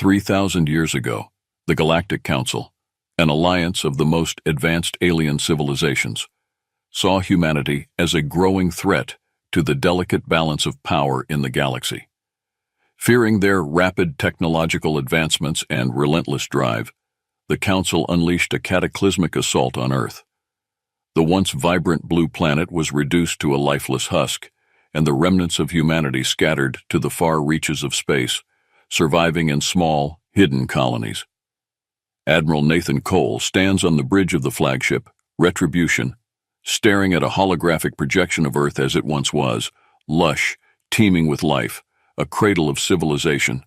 3,000 years ago, the Galactic Council, an alliance of the most advanced alien civilizations, saw humanity as a growing threat to the delicate balance of power in the galaxy. Fearing their rapid technological advancements and relentless drive, the Council unleashed a cataclysmic assault on Earth. The once vibrant blue planet was reduced to a lifeless husk, and the remnants of humanity scattered to the far reaches of space, surviving in small, hidden colonies. Admiral Nathan Cole stands on the bridge of the flagship, Retribution, staring at a holographic projection of Earth as it once was, lush, teeming with life, a cradle of civilization.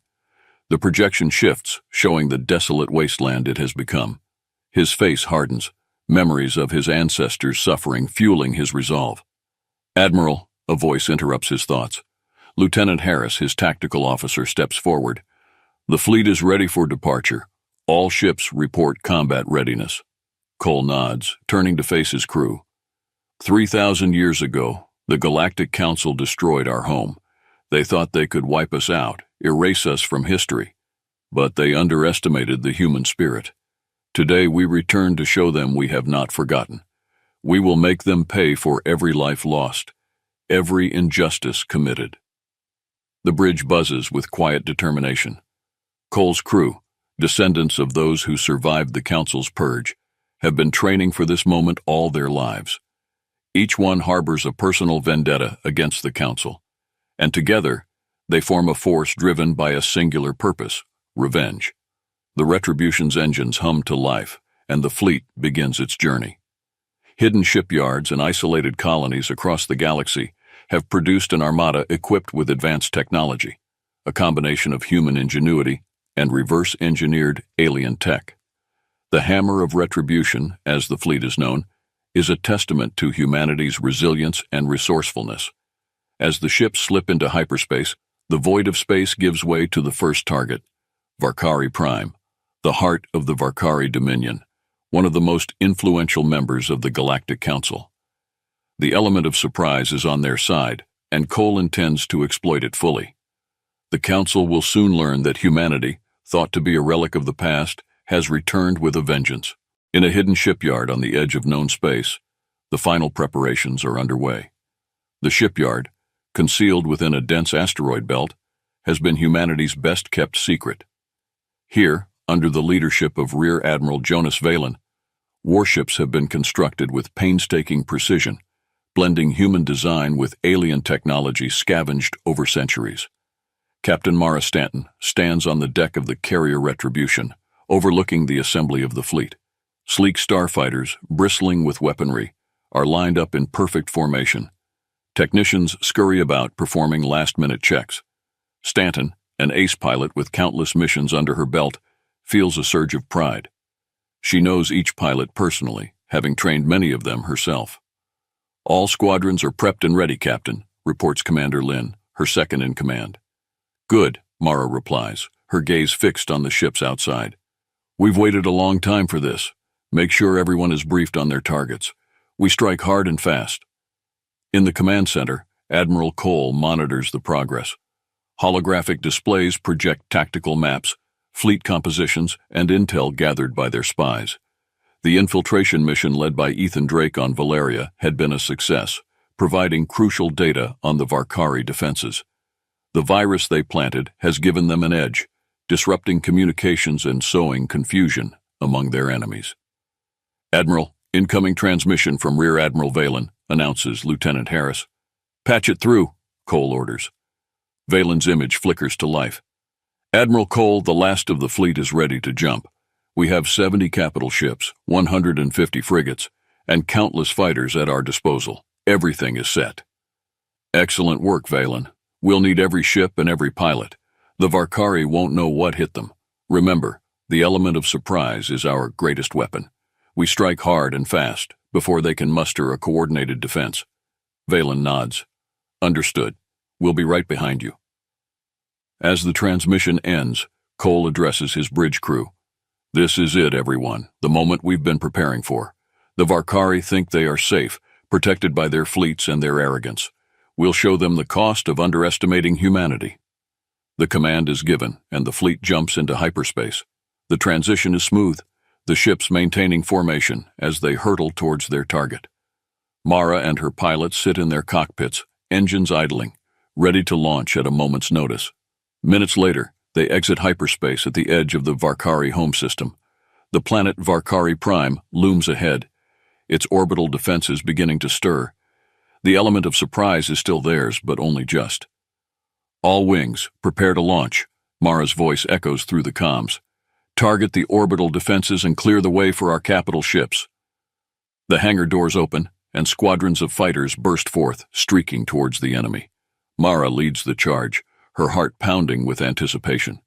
The projection shifts, showing the desolate wasteland it has become. His face hardens, memories of his ancestors' suffering fueling his resolve. "Admiral," a voice interrupts his thoughts. Lieutenant Harris, his tactical officer, steps forward. "The fleet is ready for departure. All ships report combat readiness." Cole nods, turning to face his crew. 3,000 years ago, the Galactic Council destroyed our home. They thought they could wipe us out, erase us from history. But they underestimated the human spirit. Today we return to show them we have not forgotten. We will make them pay for every life lost, every injustice committed. The bridge buzzes with quiet determination. Cole's crew, descendants of those who survived the Council's purge, have been training for this moment all their lives. Each one harbors a personal vendetta against the Council, and together they form a force driven by a singular purpose: revenge. The Retribution's engines hum to life, and the fleet begins its journey. Hidden shipyards and isolated colonies across the galaxy have produced an armada equipped with advanced technology, a combination of human ingenuity and reverse-engineered alien tech. The Hammer of Retribution, as the fleet is known, is a testament to humanity's resilience and resourcefulness. As the ships slip into hyperspace, the void of space gives way to the first target, Varkari Prime, the heart of the Varkari Dominion, one of the most influential members of the Galactic Council. The element of surprise is on their side, and Cole intends to exploit it fully. The Council will soon learn that humanity, thought to be a relic of the past, has returned with a vengeance. In a hidden shipyard on the edge of known space, the final preparations are underway. The shipyard, concealed within a dense asteroid belt, has been humanity's best-kept secret. Here, under the leadership of Rear Admiral Jonas Valen, warships have been constructed with painstaking precision, blending human design with alien technology scavenged over centuries. Captain Mara Stanton stands on the deck of the carrier Retribution, overlooking the assembly of the fleet. Sleek starfighters, bristling with weaponry, are lined up in perfect formation. Technicians scurry about performing last-minute checks. Stanton, an ace pilot with countless missions under her belt, feels a surge of pride. She knows each pilot personally, having trained many of them herself. "All squadrons are prepped and ready, Captain," reports Commander Lin, her second in command. "Good," Mara replies, her gaze fixed on the ships outside. "We've waited a long time for this. Make sure everyone is briefed on their targets. We strike hard and fast." In the command center, Admiral Cole monitors the progress. Holographic displays project tactical maps, fleet compositions, and intel gathered by their spies. The infiltration mission led by Ethan Drake on Valeria had been a success, providing crucial data on the Varkari defenses. The virus they planted has given them an edge, disrupting communications and sowing confusion among their enemies. "Admiral, incoming transmission from Rear Admiral Valen," announces Lieutenant Harris. "Patch it through," Cole orders. Valen's image flickers to life. "Admiral Cole, the last of the fleet is ready to jump. We have 70 capital ships, 150 frigates, and countless fighters at our disposal. Everything is set." "Excellent work, Valen. We'll need every ship and every pilot. The Varkari won't know what hit them. Remember, the element of surprise is our greatest weapon. We strike hard and fast, before they can muster a coordinated defense." Valen nods. "Understood. We'll be right behind you." As the transmission ends, Cole addresses his bridge crew. "This is it, everyone, the moment we've been preparing for. The Varkari think they are safe, protected by their fleets and their arrogance. We'll show them the cost of underestimating humanity." The command is given, and the fleet jumps into hyperspace. The transition is smooth, the ships maintaining formation as they hurtle towards their target. Mara and her pilots sit in their cockpits, engines idling, ready to launch at a moment's notice. Minutes later, they exit hyperspace at the edge of the Varkari home system. The planet Varkari Prime looms ahead, its orbital defenses beginning to stir. The element of surprise is still theirs, but only just. "All wings, prepare to launch," Mara's voice echoes through the comms. "Target the orbital defenses and clear the way for our capital ships." The hangar doors open, and squadrons of fighters burst forth, streaking towards the enemy. Mara leads the charge, her heart pounding with anticipation.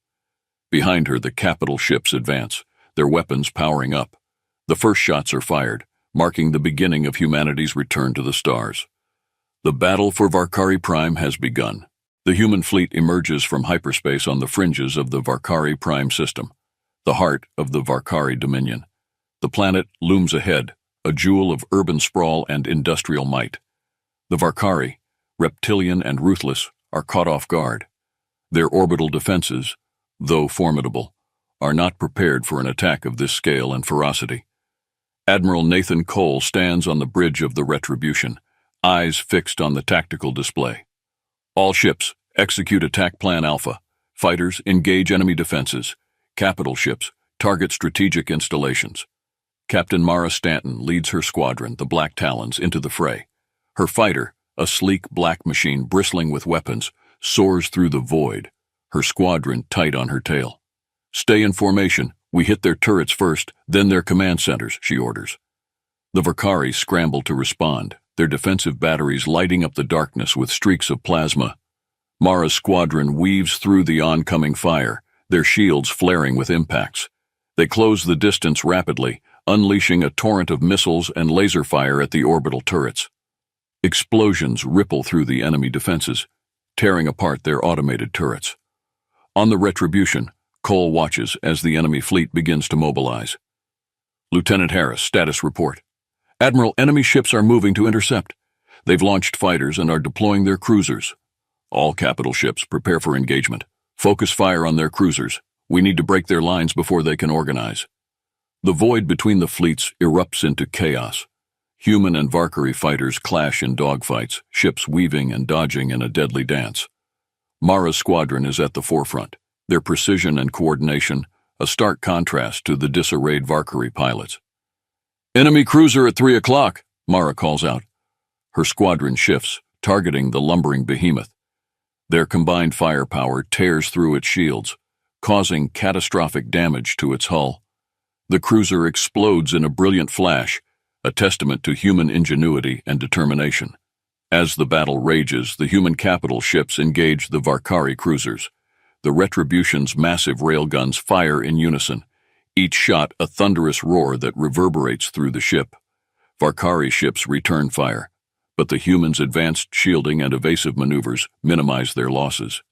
Behind her, the capital ships advance, their weapons powering up. The first shots are fired, marking the beginning of humanity's return to the stars. The battle for Varkari Prime has begun. The human fleet emerges from hyperspace on the fringes of the Varkari Prime system, the heart of the Varkari Dominion. The planet looms ahead, a jewel of urban sprawl and industrial might. The Varkari, reptilian and ruthless, are caught off guard. Their orbital defenses, though formidable, are not prepared for an attack of this scale and ferocity. Admiral Nathan Cole stands on the bridge of the Retribution, eyes fixed on the tactical display. "All ships, execute Attack Plan Alpha. Fighters, engage enemy defenses. Capital ships, target strategic installations." Captain Mara Stanton leads her squadron, the Black Talons, into the fray. Her fighter, a sleek black machine bristling with weapons, soars through the void, her squadron tight on her tail. "Stay in formation. We hit their turrets first, then their command centers," she orders. The Varkari scramble to respond, their defensive batteries lighting up the darkness with streaks of plasma. Mara's squadron weaves through the oncoming fire, their shields flaring with impacts. They close the distance rapidly, unleashing a torrent of missiles and laser fire at the orbital turrets. Explosions ripple through the enemy defenses, tearing apart their automated turrets. On the Retribution, Cole watches as the enemy fleet begins to mobilize. "Lieutenant Harris, status report. Admiral, enemy ships are moving to intercept. They've launched fighters and are deploying their cruisers. All capital ships, prepare for engagement. Focus fire on their cruisers. We need to break their lines before they can organize." The void between the fleets erupts into chaos. Human and Varkari fighters clash in dogfights, ships weaving and dodging in a deadly dance. Mara's squadron is at the forefront, their precision and coordination a stark contrast to the disarrayed Varkari pilots. "Enemy cruiser at 3 o'clock, Mara calls out. Her squadron shifts, targeting the lumbering behemoth. Their combined firepower tears through its shields, causing catastrophic damage to its hull. The cruiser explodes in a brilliant flash, a testament to human ingenuity and determination. As the battle rages, the human capital ships engage the Varkari cruisers. The Retribution's massive railguns fire in unison, each shot a thunderous roar that reverberates through the ship. Varkari ships return fire, but the humans' advanced shielding and evasive maneuvers minimize their losses.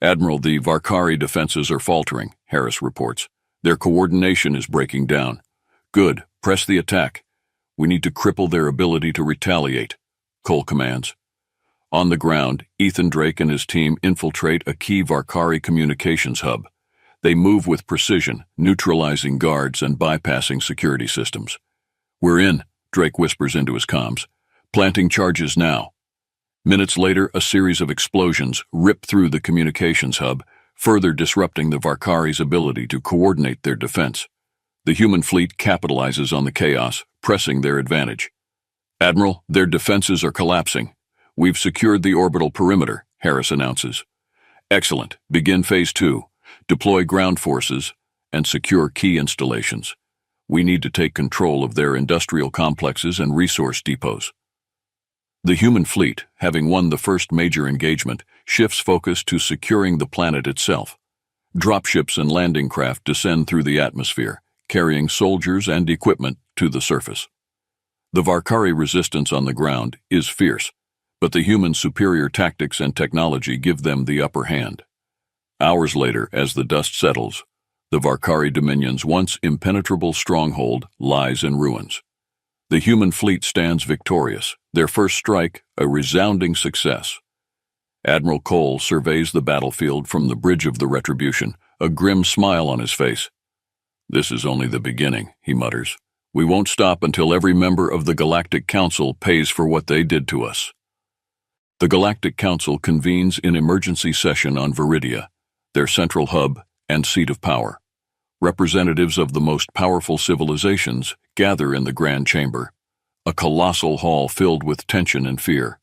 "Admiral, the Varkari defenses are faltering," Harris reports. "Their coordination is breaking down." "Good, press the attack. We need to cripple their ability to retaliate," Cole commands. On the ground, Ethan Drake and his team infiltrate a key Varkari communications hub. They move with precision, neutralizing guards and bypassing security systems. "We're in," Drake whispers into his comms. "Planting charges now." Minutes later, a series of explosions rip through the communications hub, further disrupting the Varkari's ability to coordinate their defense. The human fleet capitalizes on the chaos, pressing their advantage. "Admiral, their defenses are collapsing. We've secured the orbital perimeter," Harris announces. "Excellent. Begin Phase 2. Deploy ground forces and secure key installations. We need to take control of their industrial complexes and resource depots." The human fleet, having won the first major engagement, shifts focus to securing the planet itself. Dropships and landing craft descend through the atmosphere, carrying soldiers and equipment to the surface. The Varkari resistance on the ground is fierce, but the humans' superior tactics and technology give them the upper hand. Hours later, as the dust settles, the Varkari Dominion's once impenetrable stronghold lies in ruins. The human fleet stands victorious, their first strike a resounding success. Admiral Cole surveys the battlefield from the bridge of the Retribution, a grim smile on his face. "This is only the beginning," he mutters. "We won't stop until every member of the Galactic Council pays for what they did to us." The Galactic Council convenes in emergency session on Viridia, their central hub and seat of power. Representatives of the most powerful civilizations gather in the Grand Chamber, a colossal hall filled with tension and fear.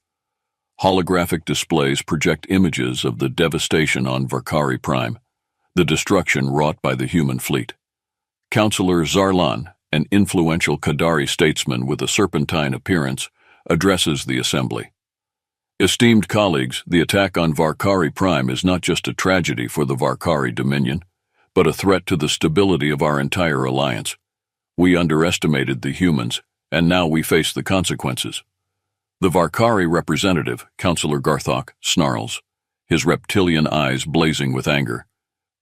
Holographic displays project images of the devastation on Varkari Prime, the destruction wrought by the human fleet. Councillor Zarlan, an influential Qadari statesman with a serpentine appearance, addresses the assembly. "Esteemed colleagues, the attack on Varkari Prime is not just a tragedy for the Varkari Dominion, but a threat to the stability of our entire alliance. We underestimated the humans, and now we face the consequences." The Varkari representative, Councillor Garthok, snarls, his reptilian eyes blazing with anger.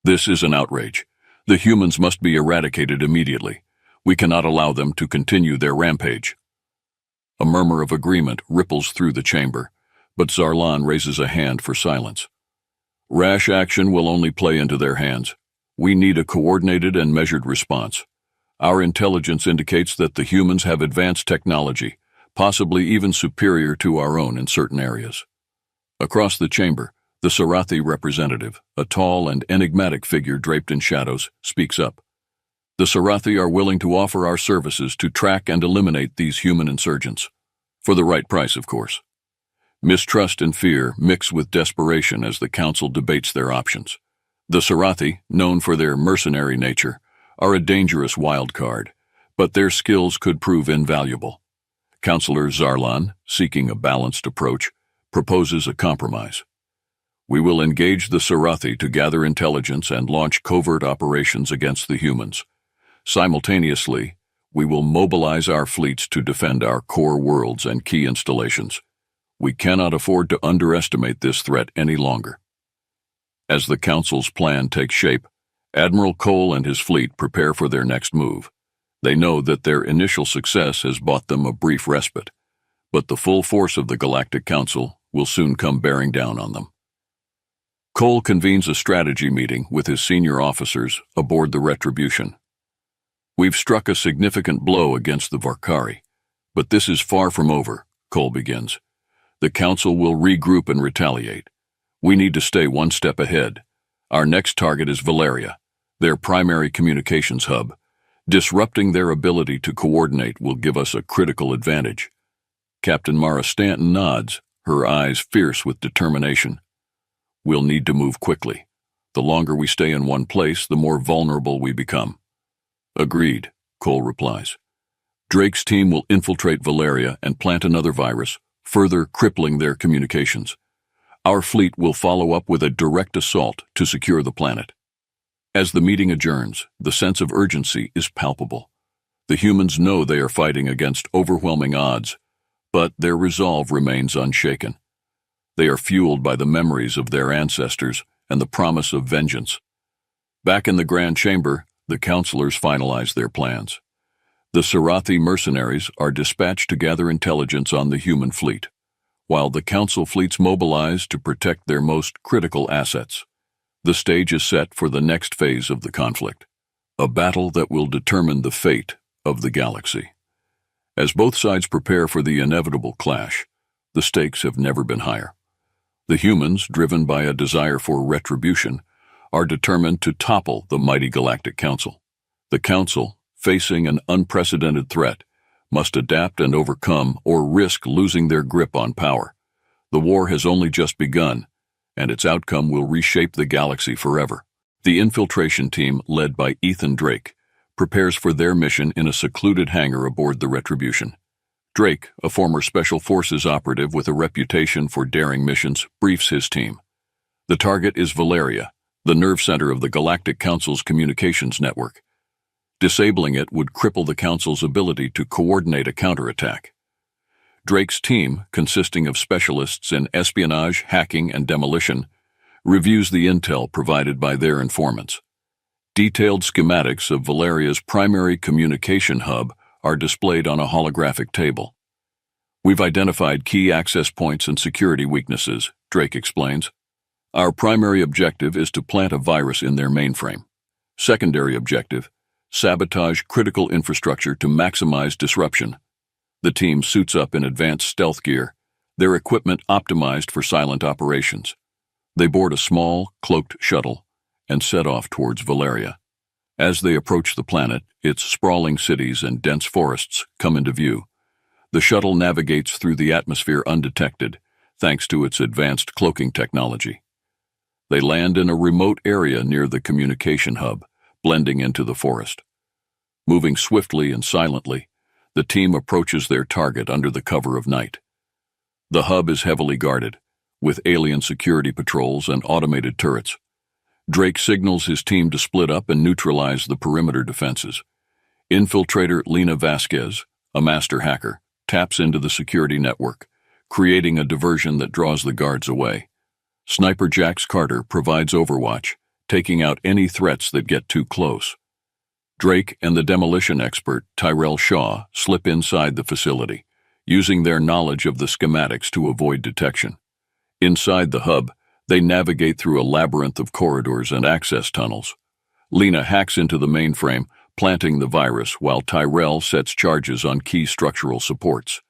"This is an outrage. The humans must be eradicated immediately. We cannot allow them to continue their rampage." A murmur of agreement ripples through the chamber, but Zarlan raises a hand for silence. "Rash action will only play into their hands. We need a coordinated and measured response. Our intelligence indicates that the humans have advanced technology, possibly even superior to our own in certain areas." Across the chamber, the Sarathi representative, a tall and enigmatic figure draped in shadows, speaks up. "The Sarathi are willing to offer our services to track and eliminate these human insurgents. For the right price, of course." Mistrust and fear mix with desperation as the council debates their options. The Sarathi, known for their mercenary nature, are a dangerous wild card, but their skills could prove invaluable. Councillor Zarlan, seeking a balanced approach, proposes a compromise. "We will engage the Sarathi to gather intelligence and launch covert operations against the humans. Simultaneously, we will mobilize our fleets to defend our core worlds and key installations. We cannot afford to underestimate this threat any longer." As the Council's plan takes shape, Admiral Cole and his fleet prepare for their next move. They know that their initial success has bought them a brief respite, but the full force of the Galactic Council will soon come bearing down on them. Cole convenes a strategy meeting with his senior officers aboard the Retribution. "We've struck a significant blow against the Varkari, but this is far from over," Cole begins. "The Council will regroup and retaliate. We need to stay one step ahead. Our next target is Valeria, their primary communications hub. Disrupting their ability to coordinate will give us a critical advantage." Captain Mara Stanton nods, her eyes fierce with determination. "We'll need to move quickly. The longer we stay in one place, the more vulnerable we become." "Agreed," Cole replies. "Drake's team will infiltrate Valeria and plant another virus, further crippling their communications. Our fleet will follow up with a direct assault to secure the planet." As the meeting adjourns, the sense of urgency is palpable. The humans know they are fighting against overwhelming odds, but their resolve remains unshaken. They are fueled by the memories of their ancestors and the promise of vengeance. Back in the Grand Chamber, the councilors finalize their plans. The Sarathi mercenaries are dispatched to gather intelligence on the human fleet, while the council fleets mobilize to protect their most critical assets. The stage is set for the next phase of the conflict, a battle that will determine the fate of the galaxy. As both sides prepare for the inevitable clash, the stakes have never been higher. The humans, driven by a desire for retribution, are determined to topple the mighty Galactic Council. The Council, facing an unprecedented threat, must adapt and overcome or risk losing their grip on power. The war has only just begun, and its outcome will reshape the galaxy forever. The infiltration team, led by Ethan Drake, prepares for their mission in a secluded hangar aboard the Retribution. Drake, a former Special Forces operative with a reputation for daring missions, briefs his team. The target is Valeria, the nerve center of the Galactic Council's communications network. Disabling it would cripple the Council's ability to coordinate a counterattack. Drake's team, consisting of specialists in espionage, hacking, and demolition, reviews the intel provided by their informants. Detailed schematics of Valeria's primary communication hub are displayed on a holographic table. "We've identified key access points and security weaknesses," Drake explains. Our primary objective is to plant a virus in their mainframe. Secondary objective, sabotage critical infrastructure to maximize disruption. The team suits up in advanced stealth gear, their equipment optimized for silent operations. They board a small, cloaked shuttle and set off towards Valeria. As they approach the planet, its sprawling cities and dense forests come into view. The shuttle navigates through the atmosphere undetected, thanks to its advanced cloaking technology. They land in a remote area near the communication hub, blending into the forest. Moving swiftly and silently, the team approaches their target under the cover of night. The hub is heavily guarded, with alien security patrols and automated turrets. Drake signals his team to split up and neutralize the perimeter defenses. Infiltrator Lena Vasquez, a master hacker, taps into the security network, creating a diversion that draws the guards away. Sniper Jax Carter provides overwatch, taking out any threats that get too close. Drake and the demolition expert Tyrell Shaw slip inside the facility, using their knowledge of the schematics to avoid detection. Inside the hub, they navigate through a labyrinth of corridors and access tunnels. Lena hacks into the mainframe, planting the virus, while Tyrell sets charges on key structural supports.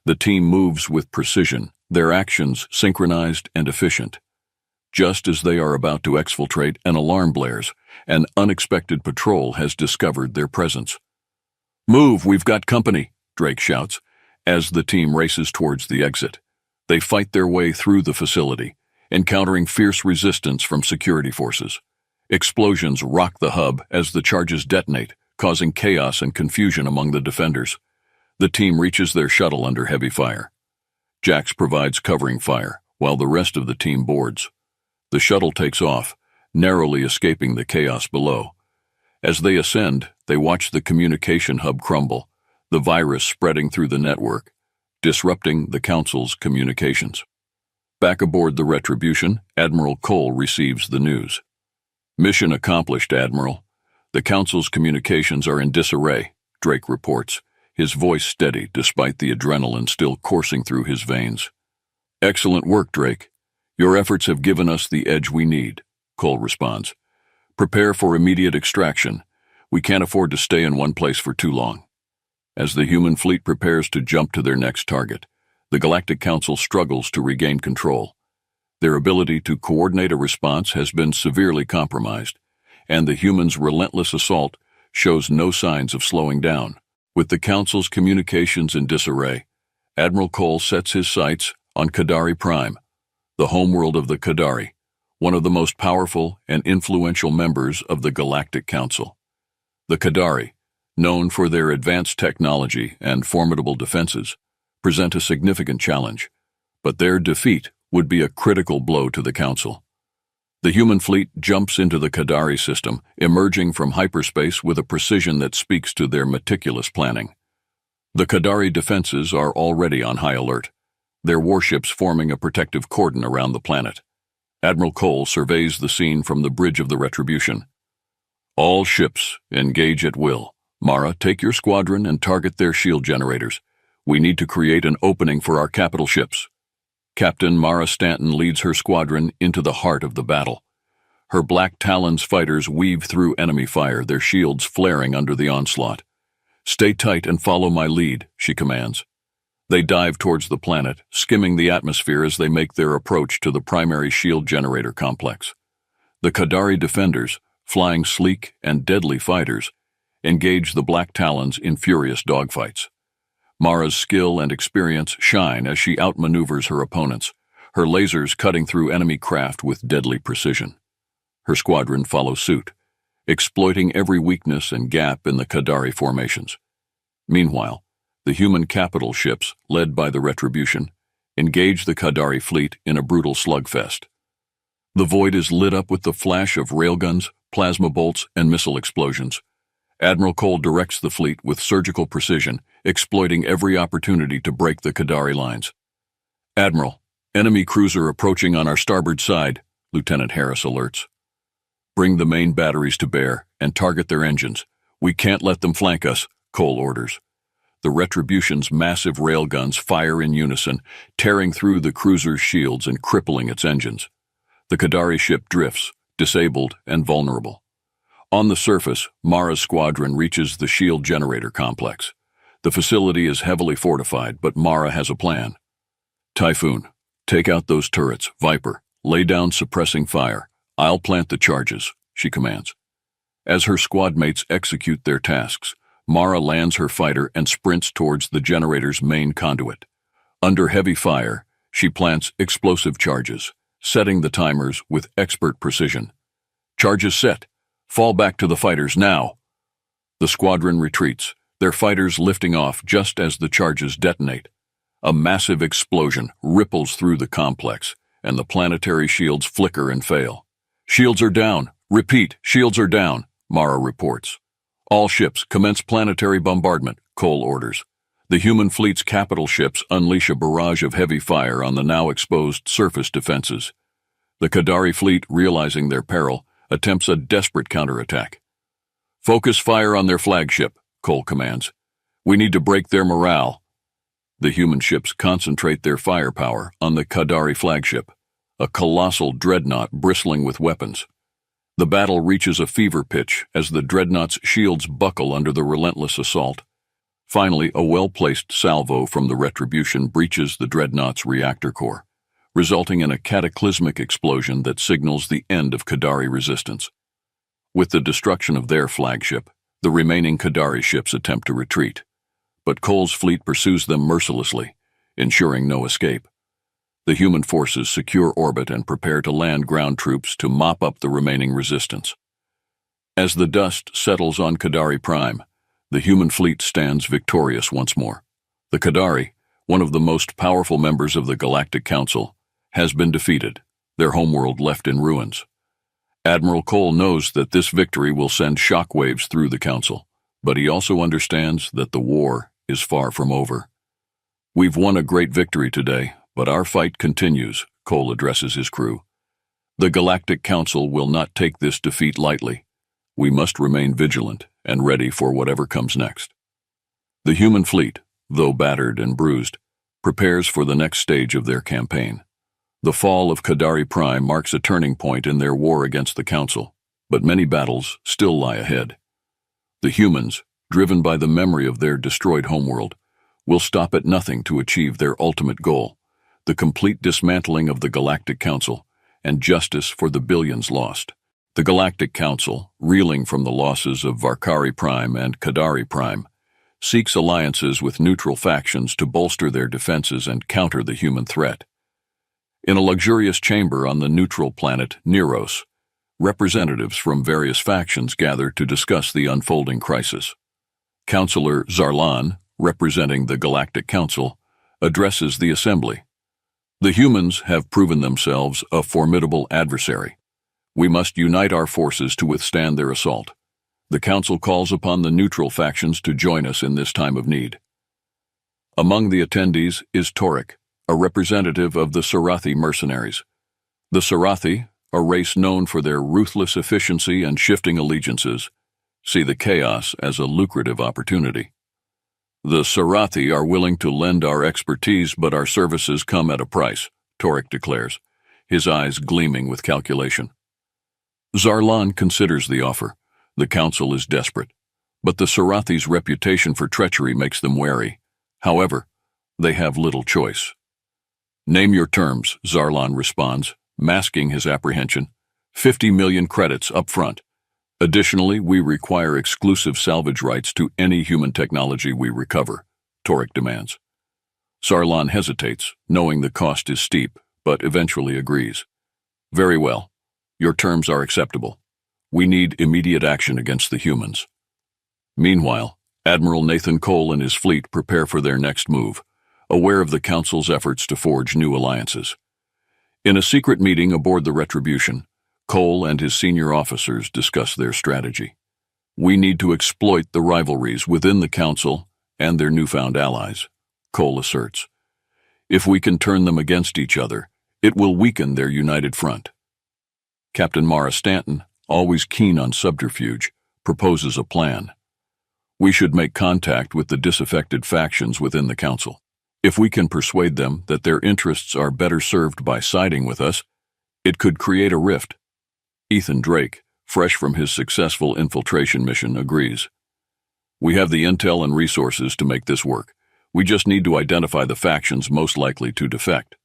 The team moves with precision, their actions synchronized and efficient. Just as they are about to exfiltrate, an alarm blares. An unexpected patrol has discovered their presence. "Move, we've got company," Drake shouts, as the team races towards the exit. They fight their way through the facility, encountering fierce resistance from security forces. Explosions rock the hub as the charges detonate, causing chaos and confusion among the defenders. The team reaches their shuttle under heavy fire. Jax provides covering fire, while the rest of the team boards. The shuttle takes off, narrowly escaping the chaos below. As they ascend, they watch the communication hub crumble, the virus spreading through the network, disrupting the Council's communications. Back aboard the Retribution, Admiral Cole receives the news. "Mission accomplished, Admiral. The Council's communications are in disarray," Drake reports, his voice steady despite the adrenaline still coursing through his veins. "Excellent work, Drake. Your efforts have given us the edge we need," Cole responds. "Prepare for immediate extraction. We can't afford to stay in one place for too long." As the human fleet prepares to jump to their next target, the Galactic Council struggles to regain control. Their ability to coordinate a response has been severely compromised, and the humans' relentless assault shows no signs of slowing down. With the Council's communications in disarray, Admiral Cole sets his sights on Kadari Prime, the homeworld of the Kadari, one of the most powerful and influential members of the Galactic Council. The Kadari, known for their advanced technology and formidable defenses, present a significant challenge, but their defeat would be a critical blow to the Council. The human fleet jumps into the Kadari system, emerging from hyperspace with a precision that speaks to their meticulous planning. The Kadari defenses are already on high alert, their warships forming a protective cordon around the planet. Admiral Cole surveys the scene from the bridge of the Retribution. "All ships, engage at will. Mara, take your squadron and target their shield generators. We need to create an opening for our capital ships." Captain Mara Stanton leads her squadron into the heart of the battle. Her Black Talons fighters weave through enemy fire, their shields flaring under the onslaught. "Stay tight and follow my lead," she commands. They dive towards the planet, skimming the atmosphere as they make their approach to the primary shield generator complex. The Kadari defenders, flying sleek and deadly fighters, engage the Black Talons in furious dogfights. Mara's skill and experience shine as she outmaneuvers her opponents, her lasers cutting through enemy craft with deadly precision. Her squadron follows suit, exploiting every weakness and gap in the Kadari formations. Meanwhile, the human capital ships, led by the Retribution, engage the Kadari fleet in a brutal slugfest. The void is lit up with the flash of railguns, plasma bolts, and missile explosions. Admiral Cole directs the fleet with surgical precision, exploiting every opportunity to break the Kadari lines. "Admiral, enemy cruiser approaching on our starboard side," Lieutenant Harris alerts. "Bring the main batteries to bear and target their engines. We can't let them flank us," Cole orders. The Retribution's massive railguns fire in unison, tearing through the cruiser's shields and crippling its engines. The Qadari ship drifts, disabled and vulnerable. On the surface, Mara's squadron reaches the shield generator complex. The facility is heavily fortified, but Mara has a plan. Typhoon, take out those turrets. Viper, lay down suppressing fire. I'll plant the charges, she commands. As her squad mates execute their tasks, Mara lands her fighter and sprints towards the generator's main conduit. Under heavy fire, she plants explosive charges, setting the timers with expert precision. Charges set. Fall back to the fighters now. The squadron retreats, their fighters lifting off just as the charges detonate. A massive explosion ripples through the complex, and the planetary shields flicker and fail. Shields are down. Repeat, shields are down, Mara reports. All ships commence planetary bombardment, Cole orders. The human fleet's capital ships unleash a barrage of heavy fire on the now exposed surface defenses. The Qadari fleet, realizing their peril, attempts a desperate counterattack. Focus fire on their flagship, Cole commands. We need to break their morale. The human ships concentrate their firepower on the Qadari flagship, a colossal dreadnought bristling with weapons. The battle reaches a fever pitch as the dreadnought's shields buckle under the relentless assault. Finally, a well-placed salvo from the Retribution breaches the dreadnought's reactor core, resulting in a cataclysmic explosion that signals the end of Qadari resistance. With the destruction of their flagship, the remaining Qadari ships attempt to retreat, but Cole's fleet pursues them mercilessly, ensuring no escape. The human forces secure orbit and prepare to land ground troops to mop up the remaining resistance. As the dust settles on Qadari Prime, the human fleet stands victorious once more. The Qadari, one of the most powerful members of the Galactic Council, has been defeated, their homeworld left in ruins. Admiral Cole knows that this victory will send shockwaves through the Council, but he also understands that the war is far from over. We've won a great victory today, but our fight continues, Cole addresses his crew. The Galactic Council will not take this defeat lightly. We must remain vigilant and ready for whatever comes next. The human fleet, though battered and bruised, prepares for the next stage of their campaign. The fall of Qadari Prime marks a turning point in their war against the Council, but many battles still lie ahead. The humans, driven by the memory of their destroyed homeworld, will stop at nothing to achieve their ultimate goal, the complete dismantling of the Galactic Council and justice for the billions lost. The Galactic Council, reeling from the losses of Varkari Prime and Qadari Prime, seeks alliances with neutral factions to bolster their defenses and counter the human threat. In a luxurious chamber on the neutral planet Neros, representatives from various factions gather to discuss the unfolding crisis. Councillor Zarlan, representing the Galactic Council, addresses the assembly. The humans have proven themselves a formidable adversary. We must unite our forces to withstand their assault. The Council calls upon the neutral factions to join us in this time of need. Among the attendees is Torek, a representative of the Sarathi mercenaries. The Sarathi, a race known for their ruthless efficiency and shifting allegiances, see the chaos as a lucrative opportunity. The Sarathi are willing to lend our expertise, but our services come at a price, Torek declares, his eyes gleaming with calculation. Zarlan considers the offer. The Council is desperate, but the Sarathi's reputation for treachery makes them wary. However, they have little choice. Name your terms, Zarlan responds, masking his apprehension. 50 million credits up front. Additionally, we require exclusive salvage rights to any human technology we recover, Torek demands. Zarlan hesitates, knowing the cost is steep, but eventually agrees. Very well. Your terms are acceptable. We need immediate action against the humans. Meanwhile, Admiral Nathan Cole and his fleet prepare for their next move, aware of the Council's efforts to forge new alliances. In a secret meeting aboard the Retribution, Cole and his senior officers discuss their strategy. We need to exploit the rivalries within the Council and their newfound allies, Cole asserts. If we can turn them against each other, it will weaken their united front. Captain Mara Stanton, always keen on subterfuge, proposes a plan. We should make contact with the disaffected factions within the Council. If we can persuade them that their interests are better served by siding with us, it could create a rift. Ethan Drake, fresh from his successful infiltration mission, agrees. We have the intel and resources to make this work. We just need to identify the factions most likely to defect.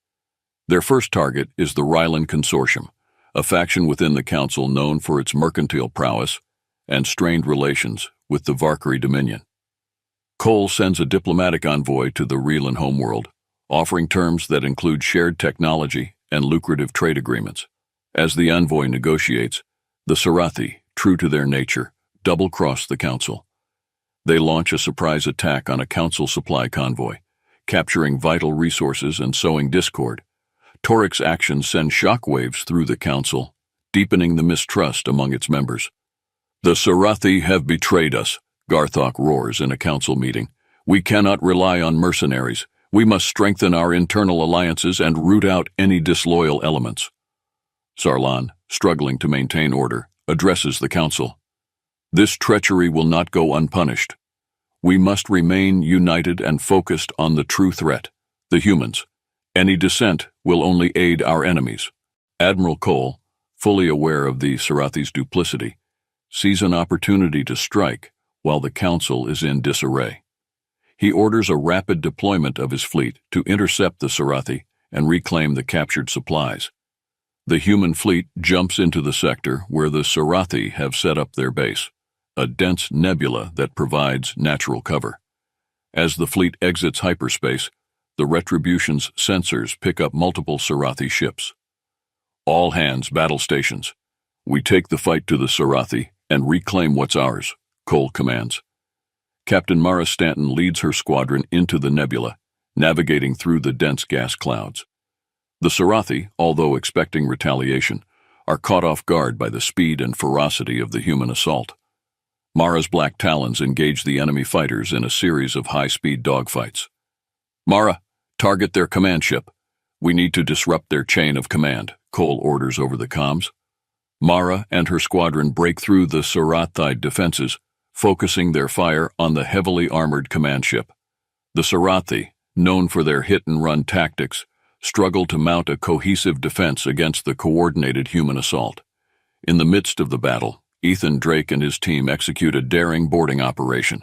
Their first target is the Rylan Consortium, a faction within the Council known for its mercantile prowess and strained relations with the Valkyrie Dominion. Cole sends a diplomatic envoy to the Rylan homeworld, offering terms that include shared technology and lucrative trade agreements. As the envoy negotiates, the Sarathi, true to their nature, double-cross the Council. They launch a surprise attack on a Council supply convoy, capturing vital resources and sowing discord. Torik's actions send shockwaves through the Council, deepening the mistrust among its members. The Sarathi have betrayed us, Garthok roars in a Council meeting. We cannot rely on mercenaries. We must strengthen our internal alliances and root out any disloyal elements. Sarlan, struggling to maintain order, addresses the Council. This treachery will not go unpunished. We must remain united and focused on the true threat, the humans. Any dissent will only aid our enemies. Admiral Cole, fully aware of the Sarathi's duplicity, sees an opportunity to strike while the Council is in disarray. He orders a rapid deployment of his fleet to intercept the Sarathi and reclaim the captured supplies. The human fleet jumps into the sector where the Sarathi have set up their base, a dense nebula that provides natural cover. As the fleet exits hyperspace, the Retribution's sensors pick up multiple Sarathi ships. All hands battle stations. We take the fight to the Sarathi and reclaim what's ours, Cole commands. Captain Mara Stanton leads her squadron into the nebula, navigating through the dense gas clouds. The Sarathi, although expecting retaliation, are caught off guard by the speed and ferocity of the human assault. Mara's Black Talons engage the enemy fighters in a series of high-speed dogfights. Mara, target their command ship. We need to disrupt their chain of command, Cole orders over the comms. Mara and her squadron break through the Sarathi defenses, focusing their fire on the heavily armored command ship. The Sarathi, known for their hit-and-run tactics, struggle to mount a cohesive defense against the coordinated human assault. In the midst of the battle, Ethan Drake and his team execute a daring boarding operation.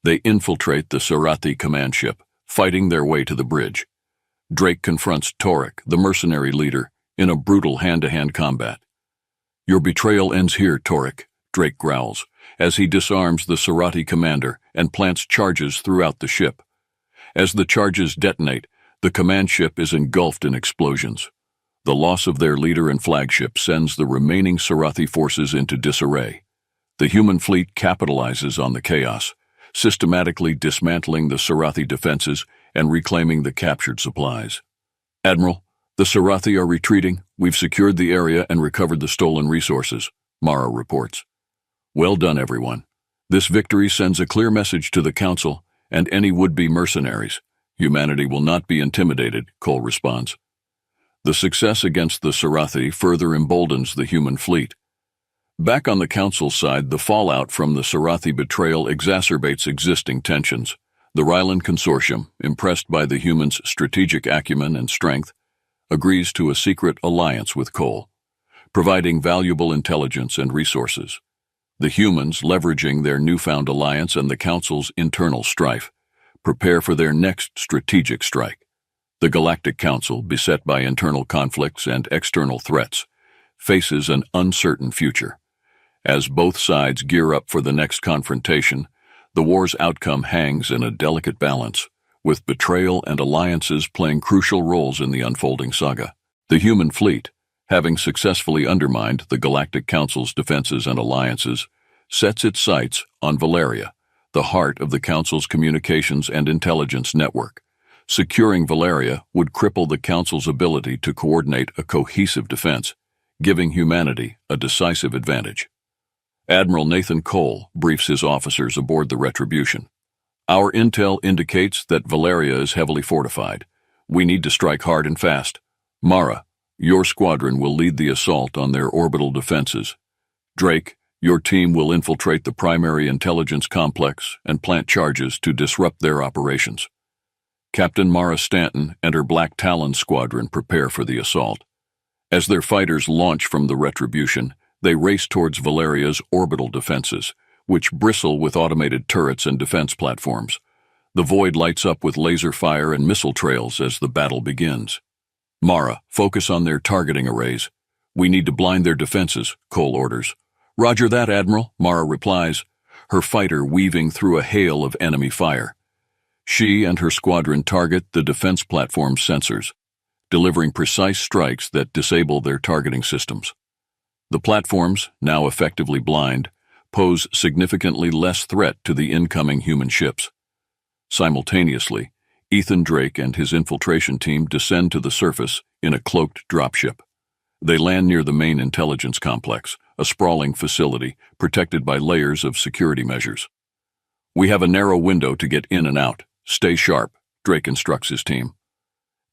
They infiltrate the Sarathi command ship, fighting their way to the bridge. Drake confronts Torik, the mercenary leader, in a brutal hand-to-hand combat. Your betrayal ends here, Torik, Drake growls, as he disarms the Sarathi commander and plants charges throughout the ship. As the charges detonate, the command ship is engulfed in explosions. The loss of their leader and flagship sends the remaining Sarathi forces into disarray. The human fleet capitalizes on the chaos, systematically dismantling the Sarathi defenses and reclaiming the captured supplies. Admiral, the Sarathi are retreating. We've secured the area and recovered the stolen resources, Mara reports. Well done, everyone. This victory sends a clear message to the Council and any would-be mercenaries. Humanity will not be intimidated, Cole responds. The success against the Sarathi further emboldens the human fleet. Back on the Council's side, the fallout from the Sarathi betrayal exacerbates existing tensions. The Rylan Consortium, impressed by the humans' strategic acumen and strength, agrees to a secret alliance with Cole, providing valuable intelligence and resources. The humans, leveraging their newfound alliance and the Council's internal strife, prepare for their next strategic strike. The Galactic Council, beset by internal conflicts and external threats, faces an uncertain future. As both sides gear up for the next confrontation, the war's outcome hangs in a delicate balance, with betrayal and alliances playing crucial roles in the unfolding saga. The human fleet, having successfully undermined the Galactic Council's defenses and alliances, sets its sights on Valeria, the heart of the Council's communications and intelligence network. Securing Valeria would cripple the Council's ability to coordinate a cohesive defense, giving humanity a decisive advantage. Admiral Nathan Cole briefs his officers aboard the Retribution. Our intel indicates that Valeria is heavily fortified. We need to strike hard and fast. Mara, your squadron will lead the assault on their orbital defenses. Drake, Your team will infiltrate the primary intelligence complex and plant charges to disrupt their operations. Captain Mara Stanton and her Black Talon squadron prepare for the assault. As their fighters launch from the Retribution, they race towards Valeria's orbital defenses, which bristle with automated turrets and defense platforms. The void lights up with laser fire and missile trails as the battle begins. Mara, focus on their targeting arrays. We need to blind their defenses, Cole orders. Roger that, Admiral, Mara replies, her fighter weaving through a hail of enemy fire. She and her squadron target the defense platform's sensors, delivering precise strikes that disable their targeting systems. The platforms, now effectively blind, pose significantly less threat to the incoming human ships. Simultaneously, Ethan Drake and his infiltration team descend to the surface in a cloaked dropship. They land near the main intelligence complex, a sprawling facility protected by layers of security measures. We have a narrow window to get in and out. Stay sharp, Drake instructs his team.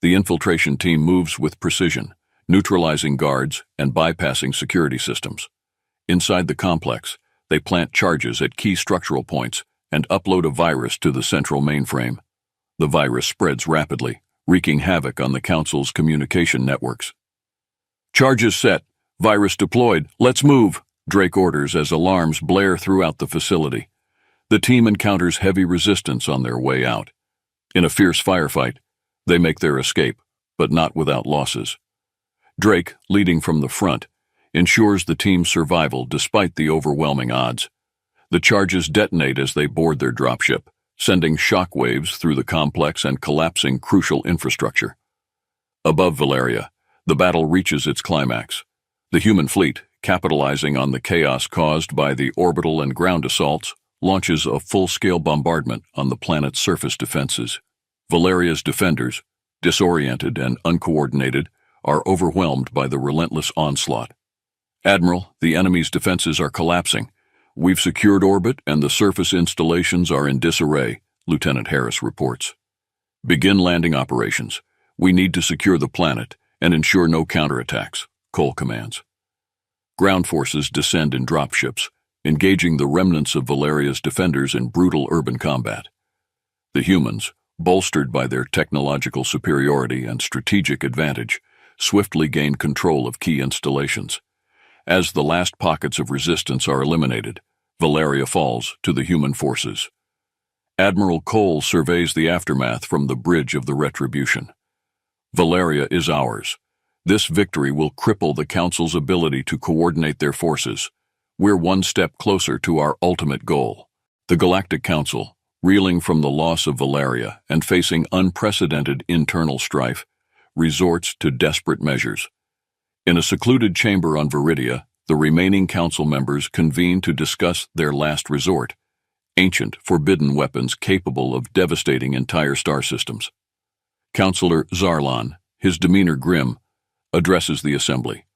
The infiltration team moves with precision, neutralizing guards and bypassing security systems. Inside the complex, they plant charges at key structural points and upload a virus to the central mainframe. The virus spreads rapidly, wreaking havoc on the Council's communication networks. Charges set. Virus deployed. Let's move, Drake orders as alarms blare throughout the facility. The team encounters heavy resistance on their way out. In a fierce firefight, they make their escape, but not without losses. Drake, leading from the front, ensures the team's survival despite the overwhelming odds. The charges detonate as they board their dropship, sending shockwaves through the complex and collapsing crucial infrastructure. Above Valeria, the battle reaches its climax. The human fleet, capitalizing on the chaos caused by the orbital and ground assaults, launches a full-scale bombardment on the planet's surface defenses. Valeria's defenders, disoriented and uncoordinated, are overwhelmed by the relentless onslaught. Admiral, the enemy's defenses are collapsing. We've secured orbit and the surface installations are in disarray, Lieutenant Harris reports. Begin landing operations. We need to secure the planet and ensure no counterattacks, Cole commands. Ground forces descend in dropships, engaging the remnants of Valeria's defenders in brutal urban combat. The humans, bolstered by their technological superiority and strategic advantage, swiftly gain control of key installations. As the last pockets of resistance are eliminated, Valeria falls to the human forces. Admiral Cole surveys the aftermath from the bridge of the Retribution. Valeria is ours. This victory will cripple the Council's ability to coordinate their forces. We're one step closer to our ultimate goal. The Galactic Council, reeling from the loss of Valeria and facing unprecedented internal strife, resorts to desperate measures. In a secluded chamber on Viridia, the remaining council members convene to discuss their last resort, ancient, forbidden weapons capable of devastating entire star systems. Councillor Zarlan, his demeanor grim, addresses the assembly.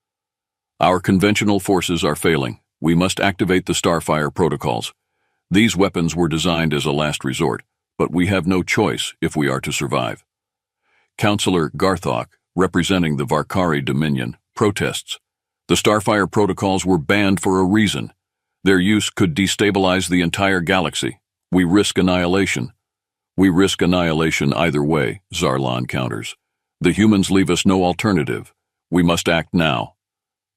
Our conventional forces are failing. We must activate the Starfire protocols. These weapons were designed as a last resort, but we have no choice if we are to survive. Councillor Garthok, representing the Varkari Dominion, protests. The Starfire protocols were banned for a reason. Their use could destabilize the entire galaxy. We risk annihilation. We risk annihilation either way, Zarlan counters. The humans leave us no alternative. We must act now.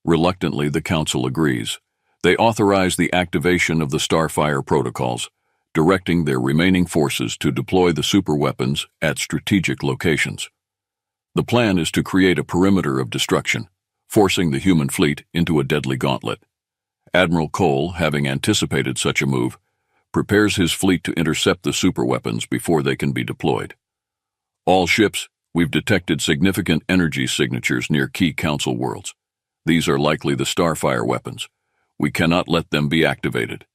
Reluctantly, the Council agrees. They authorize the activation of the Starfire protocols, directing their remaining forces to deploy the superweapons at strategic locations. The plan is to create a perimeter of destruction, forcing the human fleet into a deadly gauntlet. Admiral Cole, having anticipated such a move, prepares his fleet to intercept the superweapons before they can be deployed. All ships, we've detected significant energy signatures near key Council worlds. These are likely the Starfire weapons. We cannot let them be activated.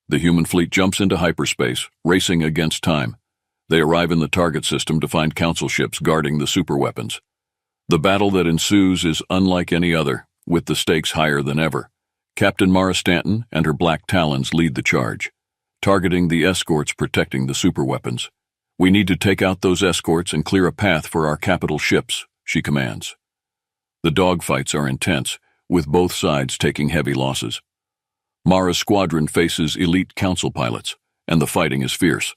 The human fleet jumps into hyperspace, racing against time. They arrive in the target system to find Council ships guarding the superweapons. The battle that ensues is unlike any other, with the stakes higher than ever. Captain Mara Stanton and her Black Talons lead the charge, targeting the escorts protecting the superweapons. We need to take out those escorts and clear a path for our capital ships, she commands. The dogfights are intense, with both sides taking heavy losses. Mara's squadron faces elite council pilots, and the fighting is fierce.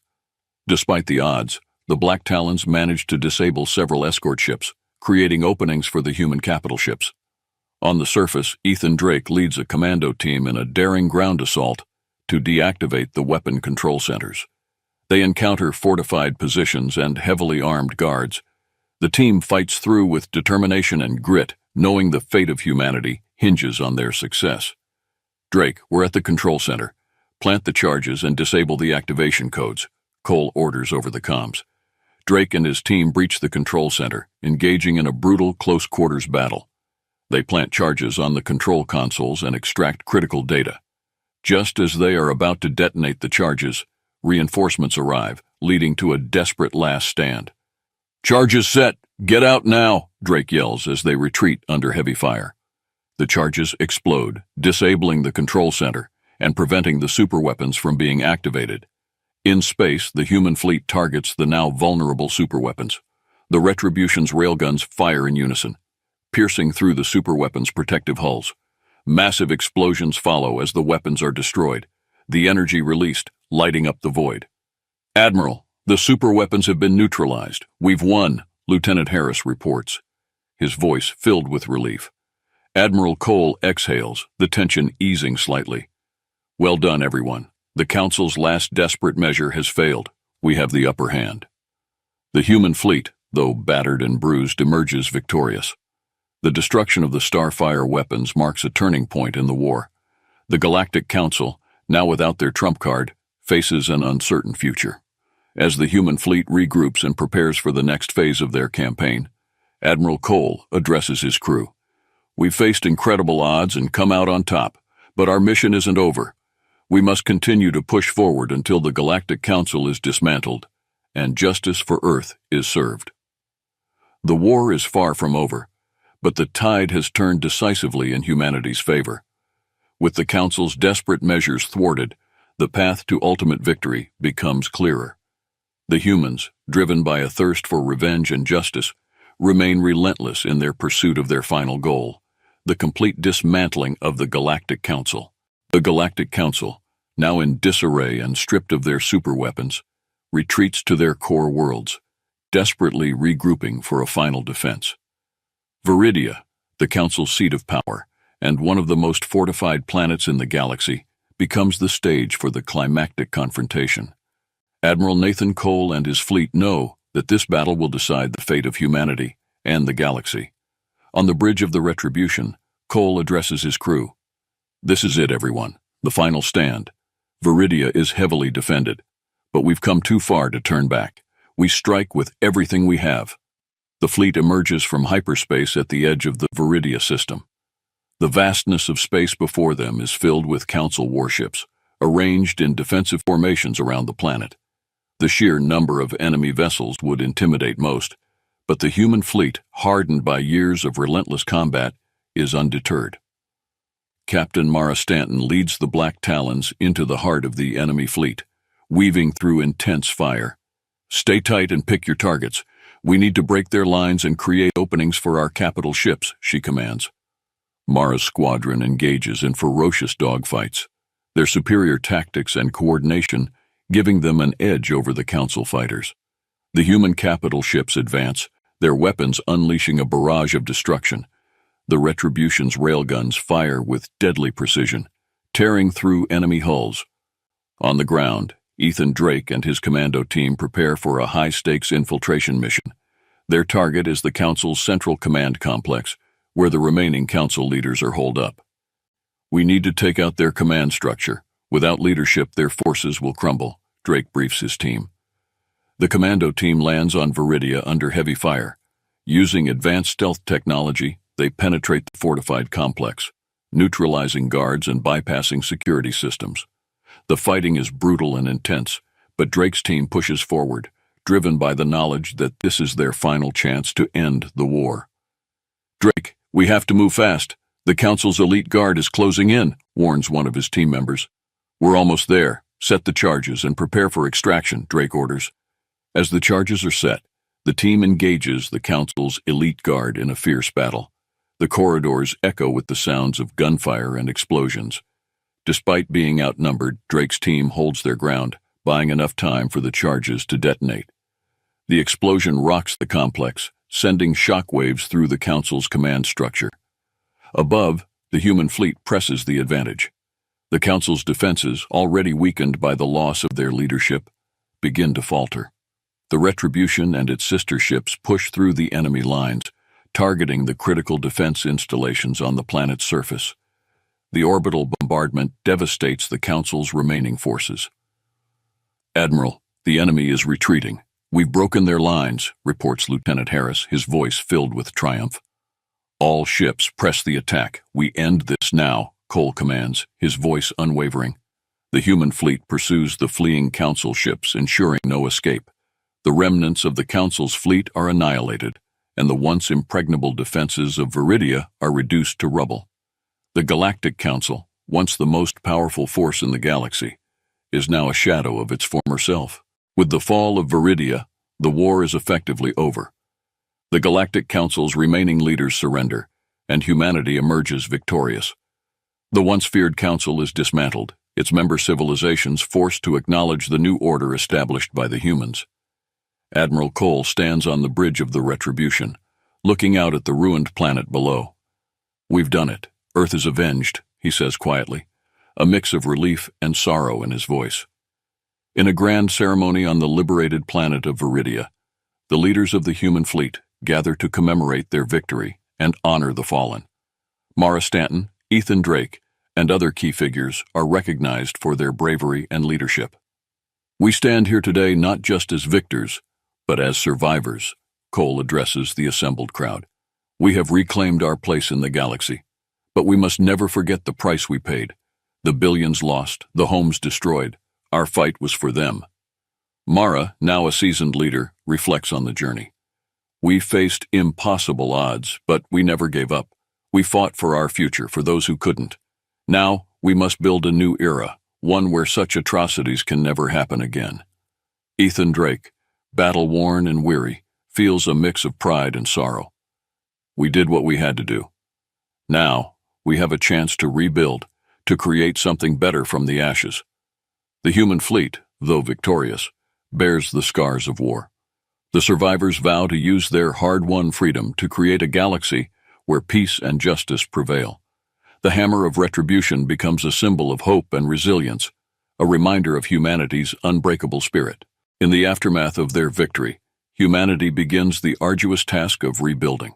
Despite the odds, the Black Talons manage to disable several escort ships, creating openings for the human capital ships. On the surface, Ethan Drake leads a commando team in a daring ground assault to deactivate the weapon control centers. They encounter fortified positions and heavily armed guards. The team fights through with determination and grit, knowing the fate of humanity hinges on their success. Drake, we're at the control center. Plant the charges and disable the activation codes, Cole orders over the comms. Drake and his team breach the control center, engaging in a brutal close-quarters battle. They plant charges on the control consoles and extract critical data. Just as they are about to detonate the charges, reinforcements arrive, leading to a desperate last stand. "Charges set! Get out now!" Drake yells as they retreat under heavy fire. The charges explode, disabling the control center and preventing the superweapons from being activated. In space, the human fleet targets the now vulnerable superweapons. The Retribution's railguns fire in unison, piercing through the superweapons' protective hulls. Massive explosions follow as the weapons are destroyed, the energy released, lighting up the void. "Admiral, the superweapons have been neutralized. We've won," Lieutenant Harris reports, his voice filled with relief. Admiral Cole exhales, the tension easing slightly. "Well done, everyone. The Council's last desperate measure has failed. We have the upper hand." The human fleet, though battered and bruised, emerges victorious. The destruction of the Starfire weapons marks a turning point in the war. The Galactic Council, now without their trump card, faces an uncertain future. As the human fleet regroups and prepares for the next phase of their campaign, Admiral Cole addresses his crew. "We've faced incredible odds and come out on top, but our mission isn't over. We must continue to push forward until the Galactic Council is dismantled and justice for Earth is served." The war is far from over, but the tide has turned decisively in humanity's favor. With the Council's desperate measures thwarted, the path to ultimate victory becomes clearer. The humans, driven by a thirst for revenge and justice, remain relentless in their pursuit of their final goal, the complete dismantling of the Galactic Council. The Galactic Council, now in disarray and stripped of their superweapons, retreats to their core worlds, desperately regrouping for a final defense. Viridia, the Council's seat of power, and one of the most fortified planets in the galaxy, becomes the stage for the climactic confrontation. Admiral Nathan Cole and his fleet know that this battle will decide the fate of humanity and the galaxy. On the bridge of the Retribution, Cole addresses his crew. "This is it, everyone. The final stand. Viridia is heavily defended, but we've come too far to turn back. We strike with everything we have." The fleet emerges from hyperspace at the edge of the Viridia system. The vastness of space before them is filled with Council warships, arranged in defensive formations around the planet. The sheer number of enemy vessels would intimidate most, but the human fleet, hardened by years of relentless combat, is undeterred. Captain Mara Stanton leads the Black Talons into the heart of the enemy fleet, weaving through intense fire. "Stay tight and pick your targets. We need to break their lines and create openings for our capital ships," she commands. Mara's squadron engages in ferocious dogfights, their superior tactics and coordination giving them an edge over the Council fighters. The human capital ships advance, their weapons unleashing a barrage of destruction. The Retribution's railguns fire with deadly precision, tearing through enemy hulls. On the ground, Ethan Drake and his commando team prepare for a high-stakes infiltration mission. Their target is the Council's central command complex, where the remaining Council leaders are holed up. "We need to take out their command structure. Without leadership, their forces will crumble," Drake briefs his team. The commando team lands on Viridia under heavy fire. Using advanced stealth technology, they penetrate the fortified complex, neutralizing guards and bypassing security systems. The fighting is brutal and intense, but Drake's team pushes forward, driven by the knowledge that this is their final chance to end the war. "Drake, we have to move fast. The Council's elite guard is closing in," warns one of his team members. "We're almost there. Set the charges and prepare for extraction," Drake orders. As the charges are set, the team engages the Council's elite guard in a fierce battle. The corridors echo with the sounds of gunfire and explosions. Despite being outnumbered, Drake's team holds their ground, buying enough time for the charges to detonate. The explosion rocks the complex, sending shockwaves through the Council's command structure. Above, the human fleet presses the advantage. The Council's defenses, already weakened by the loss of their leadership, begin to falter. The Retribution and its sister ships push through the enemy lines, targeting the critical defense installations on the planet's surface. The orbital bombardment devastates the Council's remaining forces. "Admiral, the enemy is retreating. We've broken their lines," reports Lieutenant Harris, his voice filled with triumph. "All ships press the attack. We end this now," Cole commands, his voice unwavering. The human fleet pursues the fleeing Council ships, ensuring no escape. The remnants of the Council's fleet are annihilated, and the once impregnable defenses of Viridia are reduced to rubble. The Galactic Council, once the most powerful force in the galaxy, is now a shadow of its former self. With the fall of Viridia, the war is effectively over. The Galactic Council's remaining leaders surrender, and humanity emerges victorious. The once feared Council is dismantled, its member civilizations forced to acknowledge the new order established by the humans. Admiral Cole stands on the bridge of the Retribution, looking out at the ruined planet below. "We've done it. Earth is avenged," he says quietly, a mix of relief and sorrow in his voice. In a grand ceremony on the liberated planet of Viridia, the leaders of the human fleet gather to commemorate their victory and honor the fallen. Mara Stanton, Ethan Drake, and other key figures are recognized for their bravery and leadership. "We stand here today not just as victors, but as survivors," Cole addresses the assembled crowd. "We have reclaimed our place in the galaxy, but we must never forget the price we paid. The billions lost, the homes destroyed. Our fight was for them." Mara, now a seasoned leader, reflects on the journey. "We faced impossible odds, but we never gave up. We fought for our future, for those who couldn't. Now, we must build a new era, one where such atrocities can never happen again." Ethan Drake, battle-worn and weary, feels a mix of pride and sorrow. "We did what we had to do. Now, we have a chance to rebuild, to create something better from the ashes." The human fleet, though victorious, bears the scars of war. The survivors vow to use their hard-won freedom to create a galaxy where peace and justice prevail. The hammer of retribution becomes a symbol of hope and resilience, a reminder of humanity's unbreakable spirit. In the aftermath of their victory, humanity begins the arduous task of rebuilding.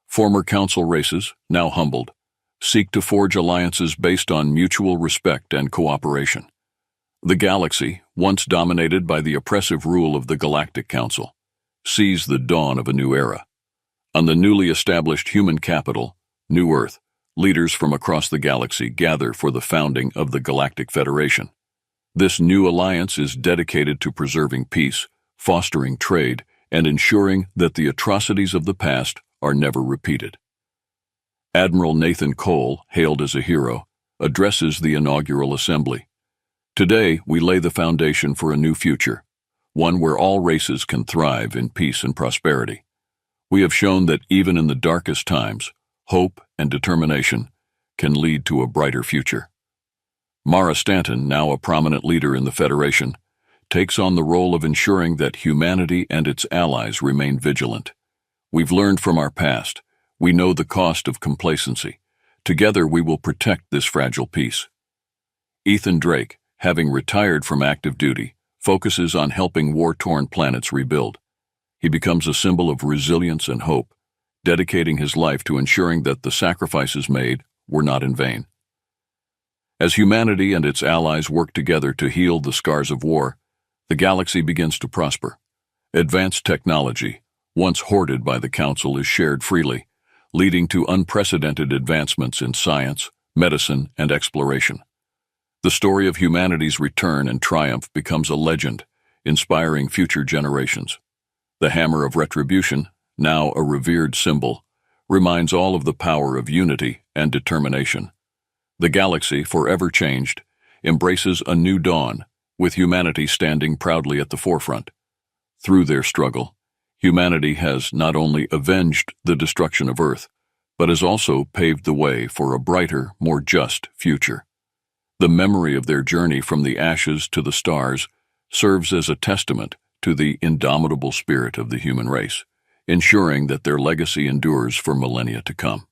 Former council races, now humbled, seek to forge alliances based on mutual respect and cooperation. The galaxy, once dominated by the oppressive rule of the Galactic Council, sees the dawn of a new era. On the newly established human capital, New Earth, leaders from across the galaxy gather for the founding of the Galactic Federation. This new alliance is dedicated to preserving peace, fostering trade, and ensuring that the atrocities of the past are never repeated. Admiral Nathan Cole, hailed as a hero, addresses the inaugural assembly. "Today, we lay the foundation for a new future, one where all races can thrive in peace and prosperity. We have shown that even in the darkest times, hope and determination can lead to a brighter future." Mara Stanton, now a prominent leader in the Federation, takes on the role of ensuring that humanity and its allies remain vigilant. "We've learned from our past. We know the cost of complacency. Together we will protect this fragile peace." Ethan Drake, having retired from active duty, focuses on helping war-torn planets rebuild. He becomes a symbol of resilience and hope, dedicating his life to ensuring that the sacrifices made were not in vain. As humanity and its allies work together to heal the scars of war, the galaxy begins to prosper. Advanced technology, once hoarded by the Council, is shared freely, leading to unprecedented advancements in science, medicine, and exploration. The story of humanity's return and triumph becomes a legend, inspiring future generations. The hammer of retribution, now a revered symbol, reminds all of the power of unity and determination. The galaxy, forever changed, embraces a new dawn, with humanity standing proudly at the forefront. Through their struggle, humanity has not only avenged the destruction of Earth, but has also paved the way for a brighter, more just future. The memory of their journey from the ashes to the stars serves as a testament to the indomitable spirit of the human race, ensuring that their legacy endures for millennia to come.